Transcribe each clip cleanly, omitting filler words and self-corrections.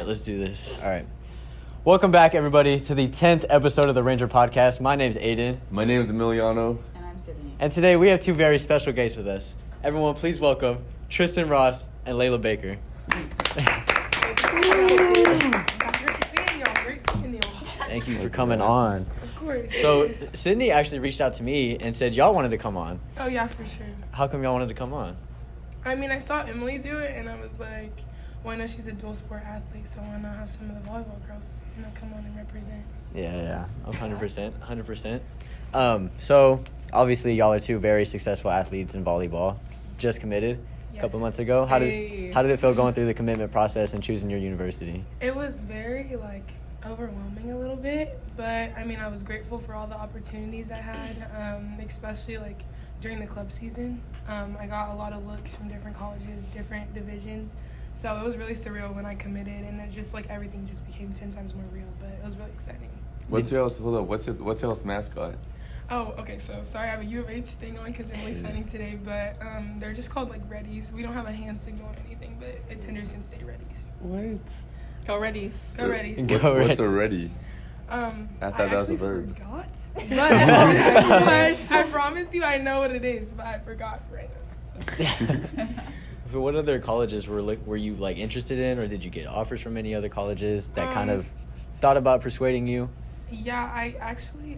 right, let's do this. All right. Welcome back, everybody, to the 10th episode of the Ranger Podcast. My name's Aiden. My name is Emiliano. And I'm Sydney. And today we have two very special guests with us. Everyone, please welcome Trystin Ross and Layla Baker. Great seeing y'all. Thank you for coming on. Of course. So, Sydney actually reached out to me and said y'all wanted to come on. Oh, yeah, for sure. How come y'all wanted to come on? I mean, I saw Emily do it, and I was like, well, I know she's a dual sport athlete, so why not have some of the volleyball girls, come on and represent? Yeah, 100%. So, obviously, y'all are two very successful athletes in volleyball. Just committed a couple months ago. How did it feel going through the commitment process and choosing your university? It was very, overwhelming a little bit, but, I mean, I was grateful for all the opportunities I had, especially, during the club season. I got a lot of looks from different colleges, different divisions, so it was really surreal when I committed, and it just, everything just became 10 times more real, but it was really exciting. What's y'all's mascot? Oh, okay, so sorry, I have a U of H thing on because Emily's signing today, but they're just called, Reddies. We don't have a hand signal or anything, but it's Henderson State Reddies. What? Go Reddies. Go Reddies. What's a ready? I thought that was a verb. Forgot. But I promise you I know what it is, but I forgot right now. So. So what other colleges were you interested in, or did you get offers from any other colleges that kind of thought about persuading you? Yeah, I actually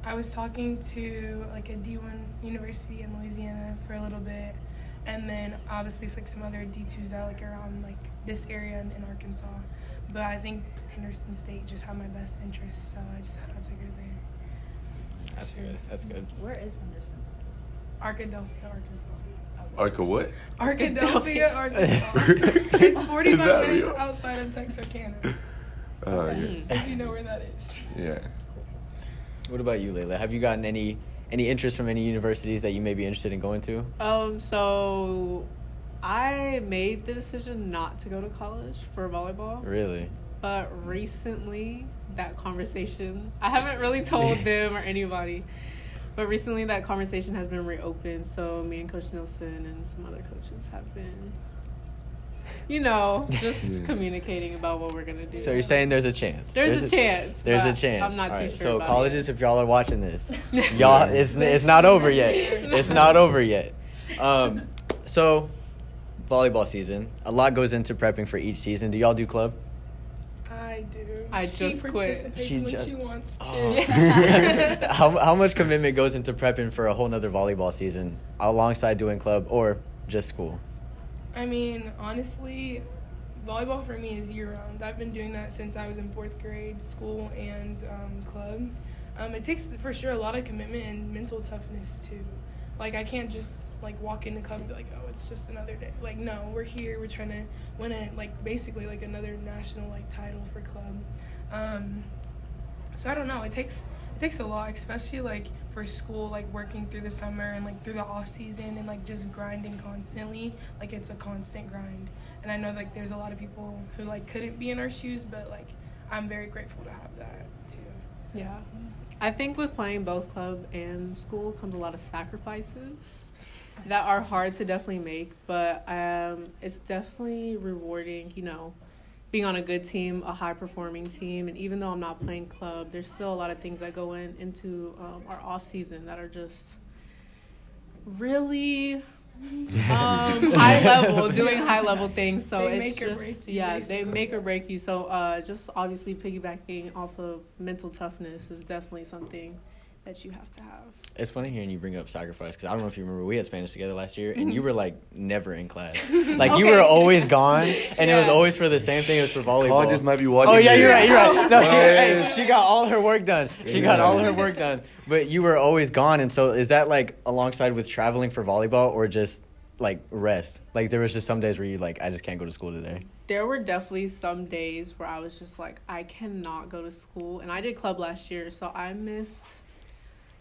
I was talking to a D1 university in Louisiana for a little bit, and then obviously some other D2s out around this area in Arkansas. But I think Henderson State just had my best interests, so I just had to go there. That's good. Where is Henderson? Arkadelphia, Arkansas. Arca what? Arkadelphia, Arkansas. It's 45 minutes outside of Texarkana. Oh, yeah. If you know where that is. Yeah. What about you, Layla? Have you gotten any interest from any universities that you may be interested in going to? So I made the decision not to go to college for volleyball. Really? But recently, that conversation, I haven't really told them or anybody, but recently that conversation has been reopened. So me and Coach Nelson and some other coaches have been, just communicating about what we're going to do. So you're saying there's a chance? There's a chance. There's a chance. I'm not too sure So about colleges, it. if y'all are watching this, y'all, it's not over yet. It's not over yet. So volleyball season, a lot goes into prepping for each season. Do y'all do club? I do. I just quit. She participates when she wants to. Oh. How much commitment goes into prepping for a whole nother volleyball season alongside doing club or just school? I mean, honestly, volleyball for me is year-round. I've been doing that since I was in 4th grade, school and club. It takes, for sure, a lot of commitment and mental toughness, too. I can't just, walk into club and be oh, it's just another day. No, we're here. We're trying to win basically, another national, title for club. So I don't know. It takes a lot, especially, for school, working through the summer and, through the off-season and, just grinding constantly. It's a constant grind. And I know, there's a lot of people who, couldn't be in our shoes, but, I'm very grateful to have that, too. Yeah. I think with playing both club and school comes a lot of sacrifices that are hard to definitely make, but it's definitely rewarding, being on a good team, a high-performing team, and even though I'm not playing club, there's still a lot of things that go into our off-season that are just really high-level, doing high-level things. So they it's make just, or break you, they make or break you. So just obviously piggybacking off of mental toughness is definitely something that you have to have. It's funny hearing you bring up sacrifice because I don't know if you remember, we had Spanish together last year and you were never in class. You were always gone, and it was always for the same thing. It was for volleyball. Colleges might be watching. Oh yeah, you're right. No, Right. she got all her work done. She got all her work done, but you were always gone. And so is that alongside with traveling for volleyball or just rest? There was just some days where you I just can't go to school today. There were definitely some days where I was just I cannot go to school, and I did club last year, so I missed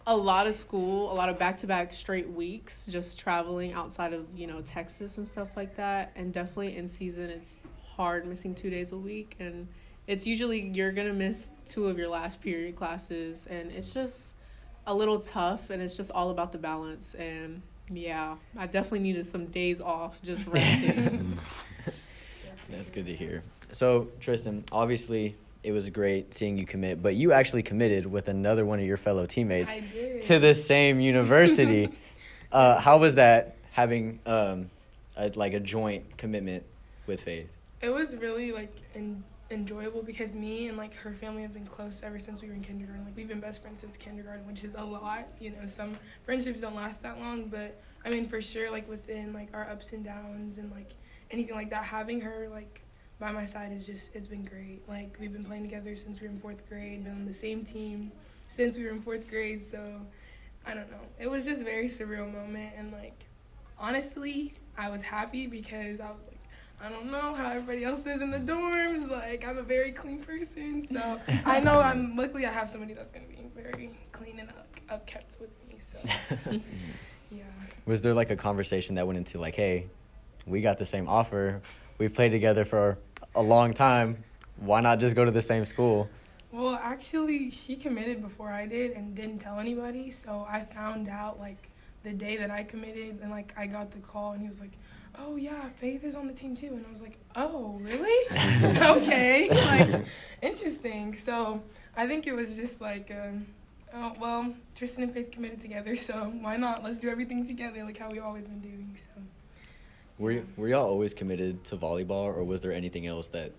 a lot of school, a lot of back-to-back straight weeks, just traveling outside of, Texas and stuff like that. And definitely in season, it's hard missing 2 days a week. And it's usually you're going to miss 2 of your last period classes. And it's just a little tough, and it's just all about the balance. And, yeah, I definitely needed some days off just resting. That's good to hear. So, Trystin, obviously it was great seeing you commit, but you actually committed with another one of your fellow teammates I did. to the same university. How was that having a joint commitment with Faith? It was really like enjoyable because me and like her family have been close ever since we were in kindergarten. Like we've been best friends since kindergarten, which is a lot. You know, some friendships don't last that long, but I mean for sure like within like our ups and downs and like anything like that, having her like by my side is just, it's been great. Like we've been playing together since we were in 4th grade, been on the same team since we were in 4th grade, so I don't know. It was just a very surreal moment, and like honestly, I was happy because I was like, I don't know how everybody else is in the dorms. Like, I'm a very clean person, so I know luckily I have somebody that's going to be very clean and upkept with me, so, yeah. Was there like a conversation that went into like, hey, we got the same offer, we've played together for a long time, why not just go to the same school? Well, actually, she committed before I did and didn't tell anybody, so I found out, like, the day that I committed, and, like, I got the call, and he was like, oh, yeah, Faith is on the team, too. And I was like, oh, really? Okay. Like, interesting. So I think it was just like, oh, well, Trystin and Faith committed together, so why not? Let's do everything together like how we've always been doing. So. Were y'all always committed to volleyball, or was there anything else that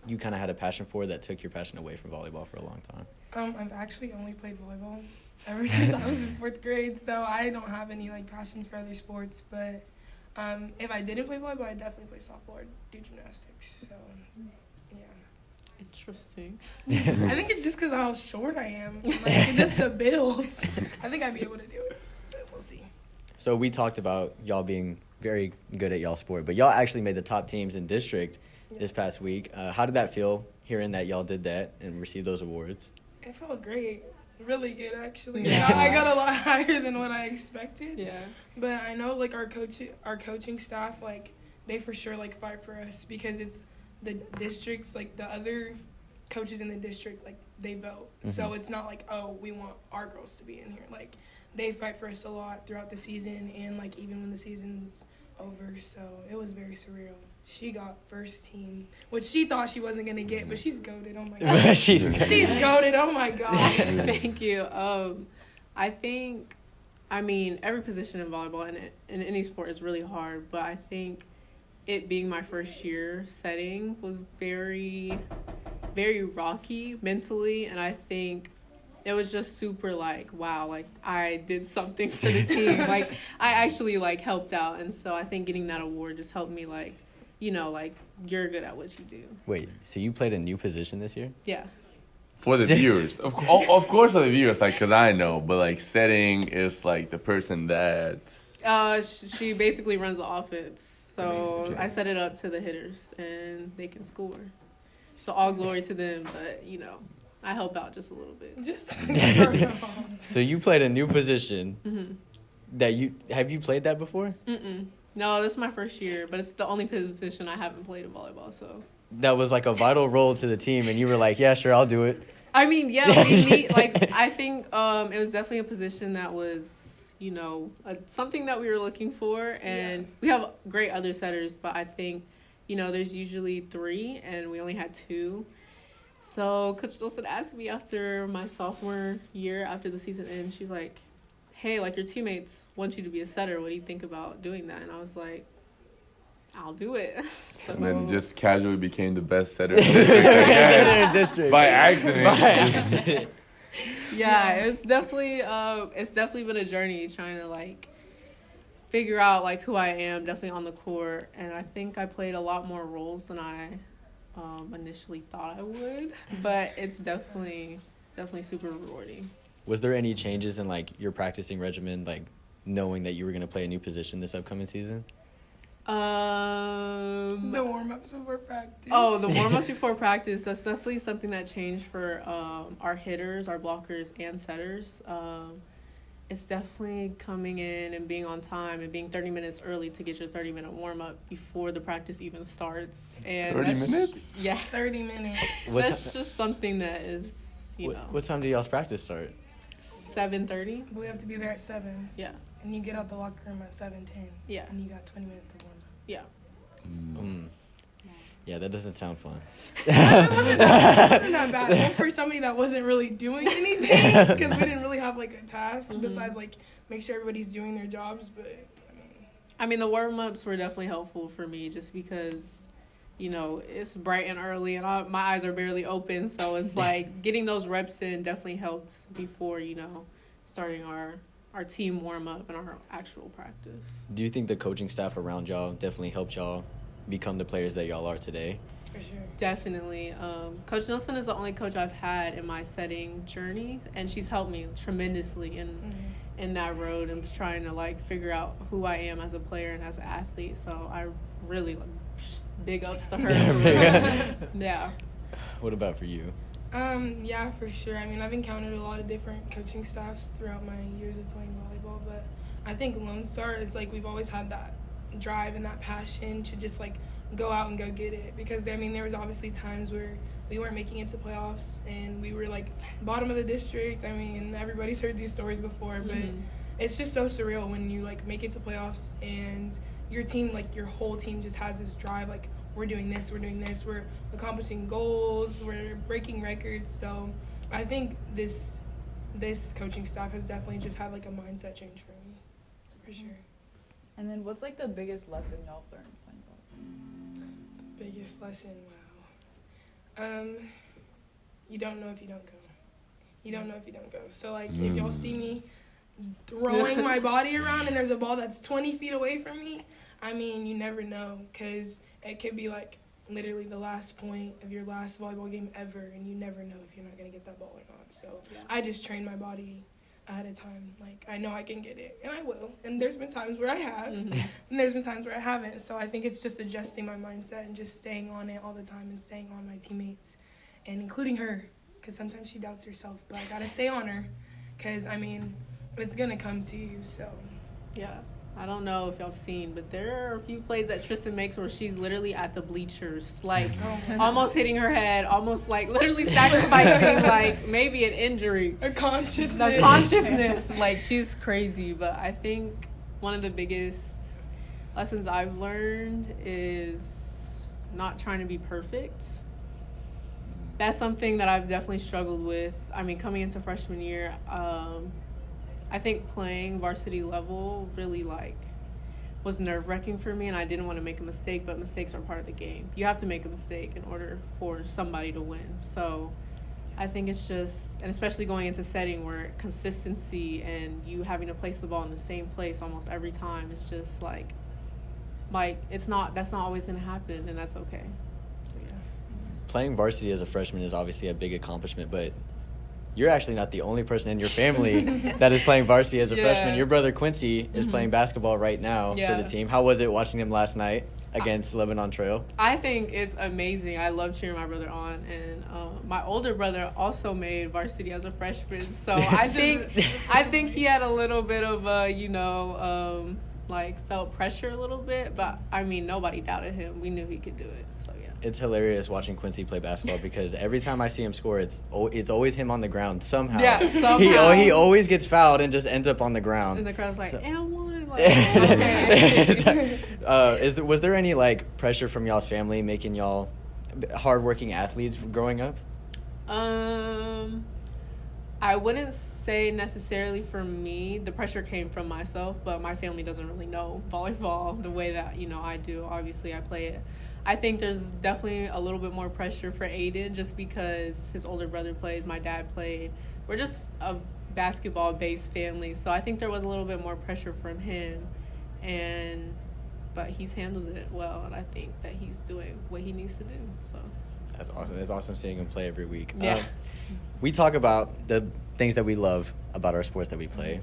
you kind of had a passion for that took your passion away from volleyball for a long time? I've actually only played volleyball ever since I was in 4th grade, so I don't have any, like, passions for other sports, but if I didn't play volleyball, I'd definitely play softball or do gymnastics. So, yeah. Interesting. I think it's just because how short I am. Like, just the build. I think I'd be able to do it, but we'll see. So we talked about y'all being very good at y'all sport, but y'all actually made the top teams in district this past week. How did that feel, hearing that y'all did that and received those awards? It felt great. Really good, actually. I got a lot higher than what I expected. Yeah. But I know, like, our coaching staff, like, they for sure, like, fight for us because it's the districts, like, the other coaches in the district, like, they vote. Mm-hmm. So it's not like, oh, we want our girls to be in here. Like, they fight for us a lot throughout the season and, like, even when the season's over. So it was very surreal. She got first team, which she thought she wasn't going to get, but she's goated. Oh, my God. She's goated. Oh, my gosh. Thank you. I think, I mean, every position in volleyball and in any sport is really hard, but I think it being my first year setting was very, very rocky mentally, and I think it was just super, like, wow, like, I did something for the team. Like, I actually, like, helped out, and so I think getting that award just helped me, like, you know, like, you're good at what you do. Wait, so you played a new position this year? Yeah. For the viewers. Of course for the viewers, like, because I know, but, like, setting is, like, the person that... She basically runs the offense. So I set it up to the hitters, and they can score. So all glory to them, but, you know, I help out just a little bit. So you played a new position. Mm-hmm. Have you played that before? Mm-mm. No, this is my first year, but it's the only position I haven't played in volleyball, so. That was like a vital role to the team, and you were like, yeah, sure, I'll do it. I mean, yeah, I think it was definitely a position that was, you know, something that we were looking for, and we have great other setters, but I think, you know, there's usually 3, and we only had 2. So Coach Dulcet asked me after my sophomore year, after the season ended, she's like, hey, like, your teammates want you to be a setter. What do you think about doing that? And I was like, I'll do it. So, and then just casually became the best setter in the district. By accident. Yeah, it's definitely been a journey trying to, like, figure out, like, who I am, definitely on the court. And I think I played a lot more roles than I initially thought I would. But it's definitely super rewarding. Was there any changes in, like, your practicing regimen, like, knowing that you were going to play a new position this upcoming season? The warm-ups before practice. Oh, the warm-ups before practice. That's definitely something that changed for our hitters, our blockers, and setters. It's definitely coming in and being on time and being 30 minutes early to get your 30-minute warm-up before the practice even starts. And 30 minutes? Yeah. 30 minutes. That's just something that is, you know. What time do y'all's practice start? 7:30. We have to be there at 7. Yeah. And you get out the locker room at 7:10. Yeah. And you got 20 minutes to warm up. Yeah. Yeah, that doesn't sound fun. It wasn't that bad. Well, for somebody that wasn't really doing anything, because we didn't really have like a task besides like make sure everybody's doing their jobs. But I mean, the warm-ups were definitely helpful for me just because, you know, it's bright and early and my eyes are barely open. So it's like getting those reps in definitely helped before, you know, starting our team warm-up and our actual practice. Do you think the coaching staff around y'all definitely helped y'all become the players that y'all are today? for sure. Definitely. Coach Nelson is the only coach I've had in my setting journey, and she's helped me tremendously in that road and trying to like figure out who I am as a player and as an athlete. So I really big ups to her. Yeah. What about for you? Yeah, for sure. I mean, I've encountered a lot of different coaching staffs throughout my years of playing volleyball, but I think Lone Star is like we've always had that drive and that passion to just like go out and go get it. Because I mean, there was obviously times where we weren't making it to playoffs and we were like bottom of the district. I mean, everybody's heard these stories before, but it's just so surreal when you like make it to playoffs and your team, like your whole team, just has this drive like, we're doing this, we're accomplishing goals, we're breaking records. So I think this coaching staff has definitely just had like a mindset change for me, for sure. And then what's like the biggest lesson y'all learned playing volleyball? The biggest lesson, wow. You don't know if you don't go. You don't know if you don't go. So like if y'all see me throwing my body around and there's a ball that's 20 feet away from me, I mean, you never know, because it could be like literally the last point of your last volleyball game ever, and you never know if you're not going to get that ball or not. So I just train my body ahead of time. Like, I know I can get it, and I will. And there's been times where I have, and there's been times where I haven't. So I think it's just adjusting my mindset and just staying on it all the time and staying on my teammates, and including her, because sometimes she doubts herself. But I got to stay on her, because, I mean, it's going to come to you, so. Yeah. I don't know if y'all have seen, but there are a few plays that Trystin makes where she's literally at the bleachers, like almost hitting her head, almost like literally sacrificing like maybe an injury. A consciousness. The consciousness. Like, she's crazy. But I think one of the biggest lessons I've learned is not trying to be perfect. That's something that I've definitely struggled with. I mean, coming into freshman year, I think playing varsity level really like was nerve-wracking for me, and I didn't want to make a mistake, but mistakes are part of the game. You have to make a mistake in order for somebody to win. So I think it's just, and especially going into setting where consistency and you having to place the ball in the same place almost every time, it's just like that's not always going to happen, and that's okay. So yeah. Playing varsity as a freshman is obviously a big accomplishment, but you're actually not the only person in your family that is playing varsity as a freshman. Your brother Quincy is playing basketball right now for the team. How was it watching him last night against Lebanon Trail? I think it's amazing. I love cheering my brother on, and my older brother also made varsity as a freshman. So I think he had a little bit of like felt pressure a little bit, but I mean nobody doubted him. We knew he could do it. So yeah. It's hilarious watching Quincy play basketball because every time I see him score, it's always him on the ground somehow. Yeah, somehow. He always gets fouled and just ends up on the ground. And the crowd's like, and one. Like, okay. Was there any like pressure from y'all's family making y'all hardworking athletes growing up? I wouldn't say necessarily for me. The pressure came from myself, but my family doesn't really know volleyball the way that I do. Obviously, I play it. I think there's definitely a little bit more pressure for Aiden just because his older brother plays, my dad played. We're just a basketball-based family, so I think there was a little bit more pressure from him, but he's handled it well, and I think that he's doing what he needs to do. So that's awesome. It's awesome seeing him play every week. Yeah. We talk about the things that we love about our sports that we play,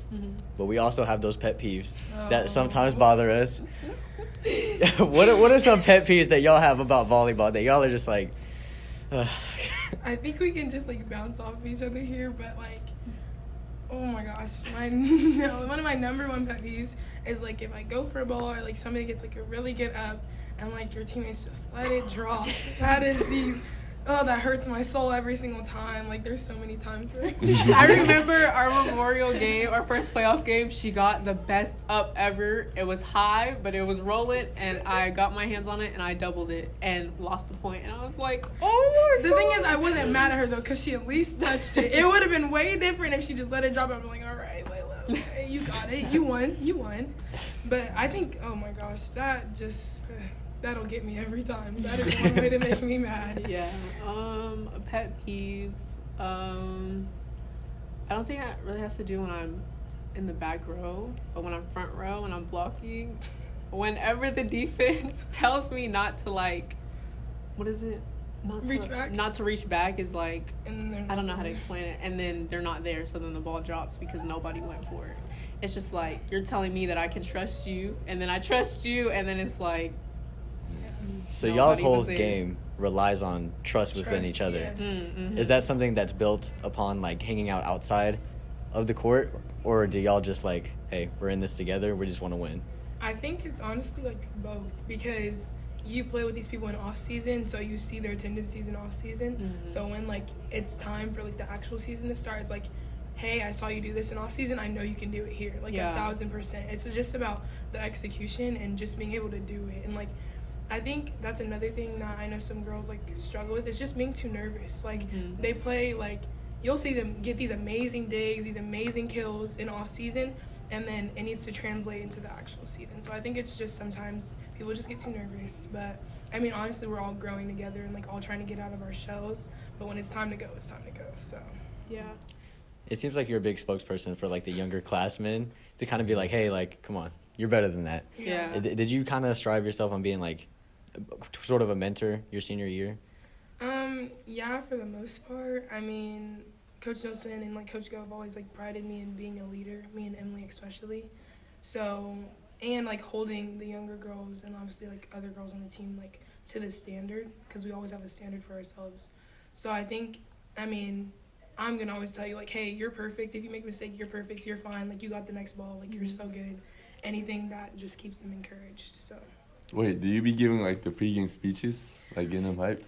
but we also have those pet peeves that sometimes bother us. What are some pet peeves that y'all have about volleyball that y'all are just like, I think we can just like bounce off of each other here, but like, oh my gosh, one of my number one pet peeves is like if I go for a ball or like somebody gets like a really good up and like your teammates just let it drop. That is the oh, that hurts my soul every single time. Like, there's so many times. I remember our Memorial game, our first playoff game. She got the best up ever. It was high, but it was rolling, and I got my hands on it, and I doubled it and lost the point. And I was like, oh my God. The thing is, I wasn't mad at her, though, because she at least touched it. It would have been way different if she just let it drop. I'm like, all right, Layla, okay, you got it. You won. But I think, oh my gosh, that just... that'll get me every time. That is one way to make me mad. Yeah. A pet peeve. I don't think it really has to do when I'm in the back row, but when I'm front row and I'm blocking, whenever the defense tells me not to, like, what is it? Reach back? Not to reach back is like, And I don't know how to explain it. And then they're not there, so then the ball drops because nobody went for it. It's just like, you're telling me that I can trust you, and then I trust you, and then it's like, so y'all's whole game relies on trust within each other. Yes. mm-hmm. Is that something that's built upon, like, hanging out outside of the court, or do y'all just like, hey, we're in this together, we just want to win? I think it's honestly like both, because you play with these people in off season, so you see their tendencies in off season. Mm-hmm. So when like it's time for like the actual season to start, it's like, hey, I saw you do this in off season, I know you can do it here, like 1,000%. It's just about the execution and just being able to do it. And like, I think that's another thing that I know some girls like struggle with, is just being too nervous. Like they play, like you'll see them get these amazing digs, these amazing kills in off season, and then it needs to translate into the actual season. So I think it's just sometimes people just get too nervous. But I mean, honestly, we're all growing together and like all trying to get out of our shells. But when it's time to go, it's time to go. So yeah. It seems like you're a big spokesperson for, like, the younger classmen to kind of be like, hey, like, come on, you're better than that. Yeah. Did you kind of strive yourself on being, like, sort of a mentor your senior year? Yeah, for the most part. I mean, Coach Nelson and like Coach Go have always like prided me in being a leader, me and Emily especially. So, and like holding the younger girls and obviously like other girls on the team like to the standard, because we always have a standard for ourselves. So I think, I mean, I'm gonna always tell you like, hey, you're perfect. If you make a mistake, you're perfect. You're fine. Like you got the next ball. Like you're so good. Anything that just keeps them encouraged. So. Wait, do you be giving like the pregame speeches, like getting them hyped?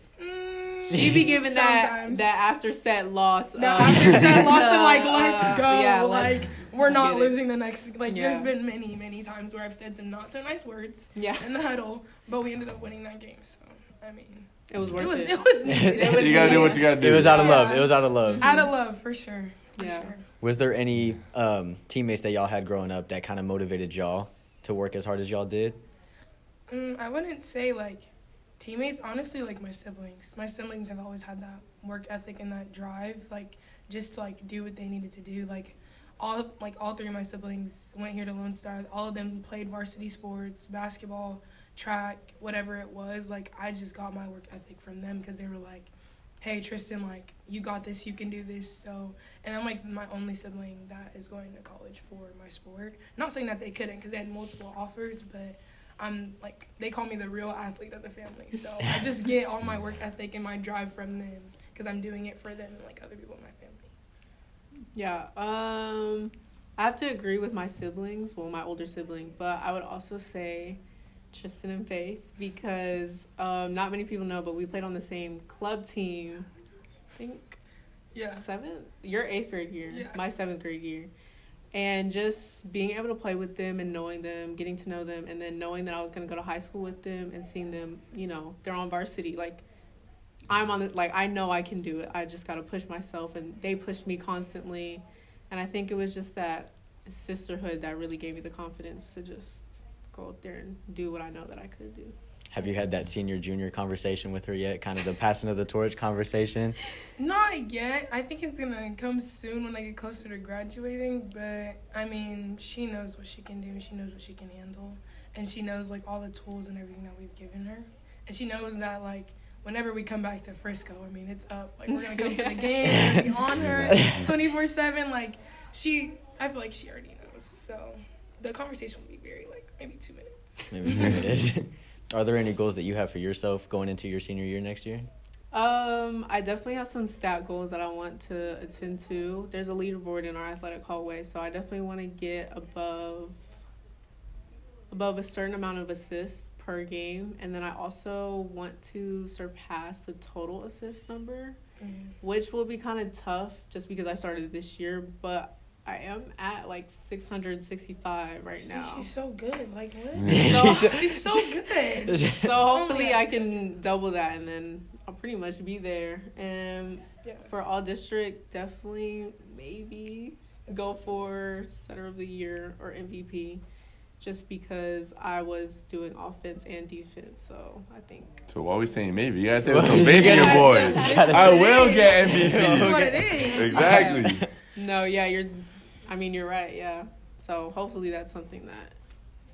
She be giving that Sometimes. after set loss. After set loss and like, let's go. Yeah, like, we're not get it. losing the next. Like, Yeah. there's been many, many times where I've said some not so nice words Yeah. in the huddle, but we ended up winning that game. So, I mean, It was worth it. It was needed. It was You gotta do what you gotta do. It was out of love. Yeah. It was out of love. Out of love, for sure. For Yeah. sure. Was there any teammates that y'all had growing up that kind of motivated y'all to work as hard as y'all did? I wouldn't say like teammates. Honestly, like my siblings. My siblings have always had that work ethic and that drive, like just to like do what they needed to do. Like all three of my siblings went here to Lone Star. All of them played varsity sports, basketball, track, whatever it was. Like I just got my work ethic from them, because they were like, hey, Trystin, like, you got this, you can do this. So, and I'm, like, my only sibling that is going to college for my sport. Not saying that they couldn't, because they had multiple offers, but I'm, like, they call me the real athlete of the family. So I just get all my work ethic and my drive from them, because I'm doing it for them and, like, other people in my family. Yeah. I have to agree with my siblings, well, my older sibling, but I would also say Trystin and Faith, because not many people know, but we played on the same club team. I think Yeah. 7th, your 8th grade year, Yeah. my 7th grade year, and just being able to play with them and knowing them, getting to know them, and then knowing that I was gonna go to high school with them and seeing them, you know, they're on varsity. Like I'm on the, like I know I can do it. I just gotta push myself, and they pushed me constantly, and I think it was just that sisterhood that really gave me the confidence to just go up there and do what I know that I could do. Have you had that senior-junior conversation with her yet? Kind of the passing of the torch conversation? Not yet. I think it's going to come soon when I get closer to graduating. But, I mean, she knows what she can do. She knows what she can handle. And she knows, like, all the tools and everything that we've given her. And she knows that, like, whenever we come back to Frisco, I mean, it's up. Like, we're going to come to the game. We're going to be on her 24/7. Like, I feel like she already knows. So the conversation will be very, like, maybe 2 minutes. Maybe 2 minutes. Are there any goals that you have for yourself going into your senior year next year? I definitely have some stat goals that I want to attend to. There's a leaderboard in our athletic hallway, so I definitely want to get above a certain amount of assists per game. And then I also want to surpass the total assist number, which will be kind of tough just because I started this year. But I am at like 665 right now. She's so good. Like, what? She's so good. So hopefully I can double that, and then I'll pretty much be there. And for all district, definitely maybe go for Center of the Year or MVP, just because I was doing offense and defense. So I think. So what are we saying? Maybe you gotta say with some faith in your boys. I will get MVP. That's what it is. Exactly. No, yeah, you're right. Yeah. So hopefully that's something that's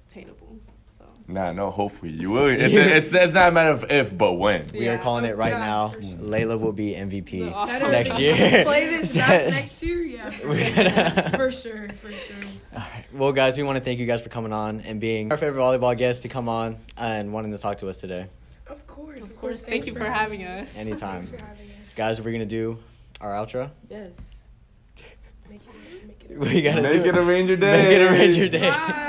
attainable. So. Nah, no, hopefully you will. It's not a matter of if, but when. We are calling it right now. Sure. Layla will be MVP Saturday. next year. Play this back next year? Yeah. For sure. All right. Well, guys, we want to thank you guys for coming on and being our favorite volleyball guest to come on and wanting to talk to us today. Of course. Thank you for having us. Anytime. Thanks for having us. Guys, we're going to do our outro. Yes. Make it. We got to Make it a Ranger day. Make it a Ranger day. Bye.